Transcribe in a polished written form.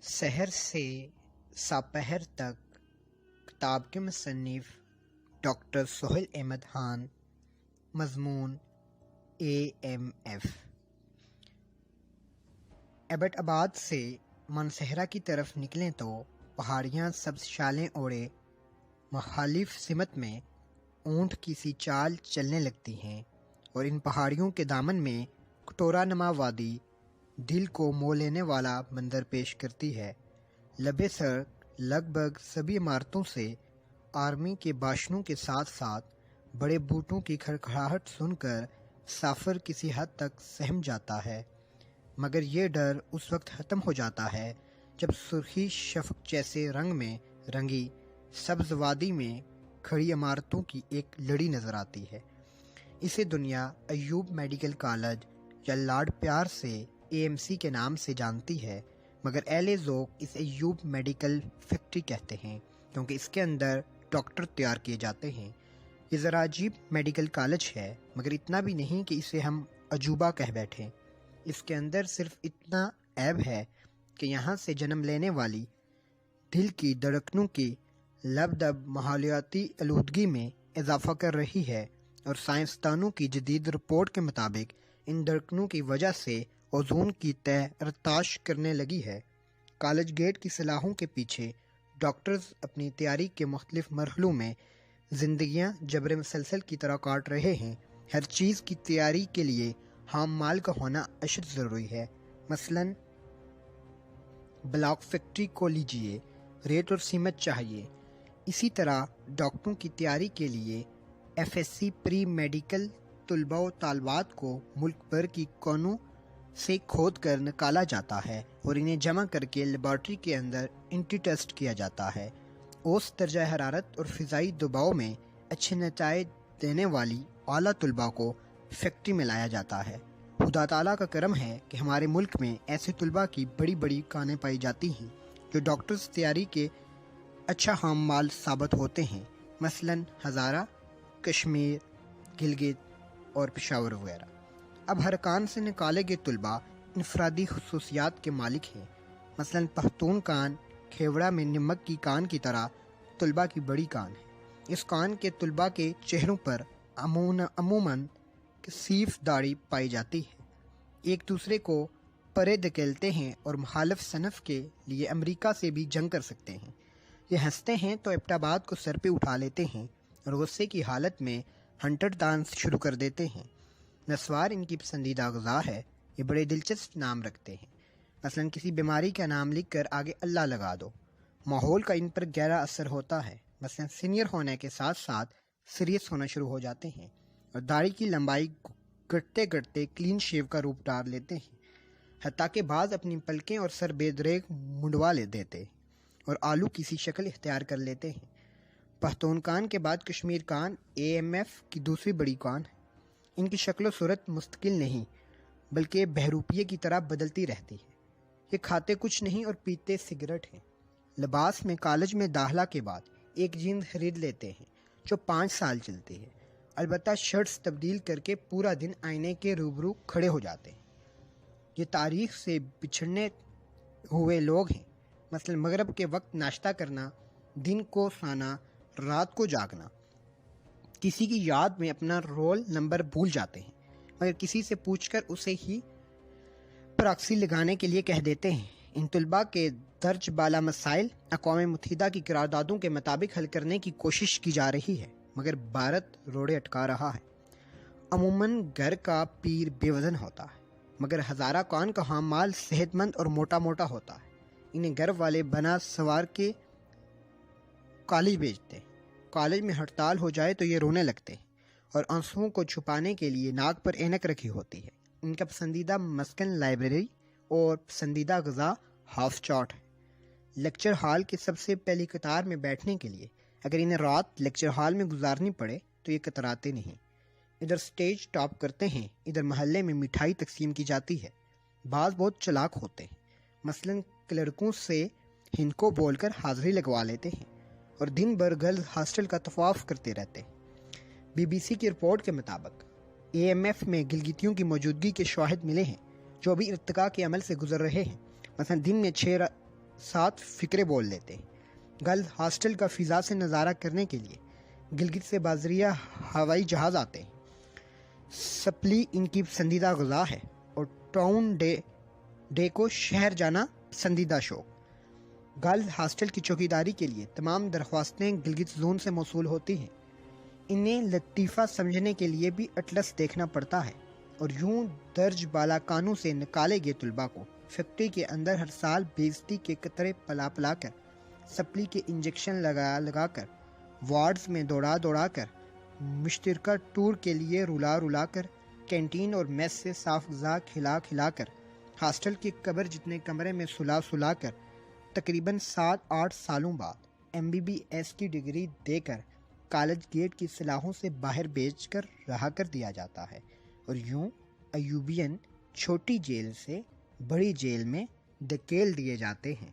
سحر سے ساپہر تک کتاب کے مصنف ڈاکٹر سہیل احمد خان۔ مضمون AMF۔ ایبٹ آباد سے مانسہرہ کی طرف نکلیں تو پہاڑیاں سبز شالیں اوڑھے مخالف سمت میں اونٹ کی سی چال چلنے لگتی ہیں، اور ان پہاڑیوں کے دامن میں کٹورا نما وادی دل کو مو لینے والا منظر پیش کرتی ہے۔ لبے سڑک لگ بھگ سبھی عمارتوں سے آرمی کے باشنوں کے ساتھ ساتھ بڑے بوٹوں کی کھڑکھڑاہٹ سن کر سافر کسی حد تک سہم جاتا ہے، مگر یہ ڈر اس وقت ختم ہو جاتا ہے جب سرخی شفق جیسے رنگ میں رنگی سبز وادی میں کھڑی عمارتوں کی ایک لڑی نظر آتی ہے۔ اسے دنیا ایوب میڈیکل کالج یا لاڈ پیار سے AMC کے نام سے جانتی ہے، مگر اہل ذوق اس ایوب میڈیکل فیکٹری کہتے ہیں، کیونکہ اس کے اندر ڈاکٹر تیار کیے جاتے ہیں۔ یہ ذرا عجیب میڈیکل کالج ہے، مگر اتنا بھی نہیں کہ اسے ہم عجوبہ کہہ بیٹھیں۔ اس کے اندر صرف اتنا عیب ہے کہ یہاں سے جنم لینے والی دل کی دھڑکنوں کی لبدب ماحولیاتی آلودگی میں اضافہ کر رہی ہے، اور سائنسدانوں کی جدید رپورٹ کے مطابق ان دھڑکنوں کی وجہ سے اوزون کی تہ ارتعاش کرنے لگی ہے۔ کالج گیٹ کی سلاخوں کے پیچھے ڈاکٹرز اپنی تیاری کے مختلف مرحلوں میں زندگیاں جبر مسلسل کی طرح کاٹ رہے ہیں۔ ہر چیز کی تیاری کے لیے خام مال کا ہونا اشد ضروری ہے۔ مثلاً بلاک فیکٹری کو لیجئے، ریت اور سیمنٹ چاہیے۔ اسی طرح ڈاکٹروں کی تیاری کے لیے FSC پری میڈیکل طلباء و طالبات کو ملک بھر کی کونوں سے کھود کر نکالا جاتا ہے اور انہیں جمع کر کے لیبارٹری کے اندر انٹی ٹیسٹ کیا جاتا ہے۔ اوسط درجہ حرارت اور فضائی دباؤ میں اچھے نتائج دینے والی اعلیٰ طلباء کو فیکٹری میں لایا جاتا ہے۔ خدا تعالیٰ کا کرم ہے کہ ہمارے ملک میں ایسے طلباء کی بڑی بڑی کانیں پائی جاتی ہیں جو ڈاکٹرز تیاری کے اچھا خام مال ثابت ہوتے ہیں، مثلاً ہزارہ، کشمیر، گلگت اور پشاور وغیرہ۔ اب ہر کان سے نکالے گئے طلباء انفرادی خصوصیات کے مالک ہیں۔ مثلاً پختون کان کھیوڑا میں نمک کی کان کی طرح طلباء کی بڑی کان ہے۔ اس کان کے طلباء کے چہروں پر عموماً کثیف داڑھی پائی جاتی ہے، ایک دوسرے کو پرے دھکیلتے ہیں اور مخالف صنف کے لیے امریکہ سے بھی جنگ کر سکتے ہیں۔ یہ ہنستے ہیں تو ایبٹ آباد کو سر پہ اٹھا لیتے ہیں اور غصے کی حالت میں ہنٹر ڈانس شروع کر دیتے ہیں۔ نسوار ان کی پسندیدہ غذا ہے۔ یہ بڑے دلچسپ نام رکھتے ہیں، مثلاً کسی بیماری کا نام لکھ کر آگے اللہ لگا دو۔ ماحول کا ان پر گہرا اثر ہوتا ہے، مثلاً سینئر ہونے کے ساتھ ساتھ سیریس ہونا شروع ہو جاتے ہیں اور داڑھی کی لمبائی گھٹتے گھٹتے کلین شیو کا روپ ڈال لیتے ہیں، حتیٰ کہ بعض اپنی پلکیں اور سر بے دریغ منڈوا لے دیتے اور آلو کی سی شکل اختیار کر لیتے ہیں۔ پختون کان کے بعد کشمیر کان AMF کی دوسری بڑی کان ہے۔ ان کی شکل و صورت مستقل نہیں بلکہ بہروپیے کی طرح بدلتی رہتی ہے۔ یہ کھاتے کچھ نہیں اور پیتے سگریٹ ہیں۔ لباس میں کالج میں داخلہ کے بعد ایک جینز خرید لیتے ہیں جو 5 سال چلتی ہے، البتہ شرٹس تبدیل کر کے پورا دن آئینے کے روبرو کھڑے ہو جاتے ہیں۔ یہ تاریخ سے بچھڑنے ہوئے لوگ ہیں، مثلا مغرب کے وقت ناشتہ کرنا، دن کو سونا، رات کو جاگنا۔ کسی کی یاد میں اپنا رول نمبر بھول جاتے ہیں، مگر کسی سے پوچھ کر اسے ہی پراکسی لگانے کے لیے کہہ دیتے ہیں۔ ان طلباء کے درج بالا مسائل اقوام متحدہ کی قراردادوں کے مطابق حل کرنے کی کوشش کی جا رہی ہے، مگر بھارت روڑے اٹکا رہا ہے۔ عموماً گھر کا پیر بے وزن ہوتا ہے، مگر ہزارہ کان کا خام مال صحت مند اور موٹا موٹا ہوتا ہے۔ انہیں گھر والے بنا سوار کے کالج بھیجتے ہیں۔ کالج میں ہڑتال ہو جائے تو یہ رونے لگتے ہیں اور آنسوؤں کو چھپانے کے لیے ناک پر اینک رکھی ہوتی ہے۔ ان کا پسندیدہ مسکن لائبریری اور پسندیدہ غذا ہاف چاٹ ہے۔ لیکچر ہال کے سب سے پہلی قطار میں بیٹھنے کے لیے اگر انہیں رات لیکچر ہال میں گزارنی پڑے تو یہ کتراتے نہیں۔ ادھر سٹیج ٹاپ کرتے ہیں، ادھر محلے میں مٹھائی تقسیم کی جاتی ہے۔ بعض بہت چلاک ہوتے ہیں، مثلاً کلرکوں سے ہندکو بول کر حاضری لگوا لیتے ہیں اور دن بھر گرلز ہاسٹل کا طواف کرتے رہتے ہیں۔ BBC کی رپورٹ کے مطابق AMF میں گلگتیوں کی موجودگی کے شواہد ملے ہیں جو ابھی ارتقاء کے عمل سے گزر رہے ہیں۔ مثلا دن میں ساتھ فکرے بول لیتے۔ گرلز ہاسٹل کا فضا سے نظارہ کرنے کے لیے گلگت سے بازریہ ہوائی جہاز آتے ہیں۔ سپلی ان کی پسندیدہ غذا ہے اور ٹاؤن ڈے کو شہر جانا پسندیدہ شوق۔ گرلز ہاسٹل کی چوکیداری کے لیے تمام درخواستیں گلگت زون سے موصول ہوتی ہیں۔ انہیں لطیفہ سمجھنے کے لیے بھی اٹلس دیکھنا پڑتا ہے اور یوں درج بالا کانوں سے نکالے گئے طلباء کو فیکٹری کے اندر ہر سال بےعزتی کے قطرے پلا کر، سپلی کے انجیکشن لگا کر، وارڈز میں دوڑا کر، مشترکہ ٹور کے لیے رلا کر، کینٹین اور میس سے صاف غذا کھلا کر، ہاسٹل کی قبر جتنے کمرے میں سلا کر، تقریباً 7-8 سالوں بعد MBBS کی ڈگری دے کر کالج گیٹ کی سلاخوں سے باہر بیچ کر رہا کر دیا جاتا ہے، اور یوں ایوبین چھوٹی جیل سے بڑی جیل میں دھکیل دیے جاتے ہیں۔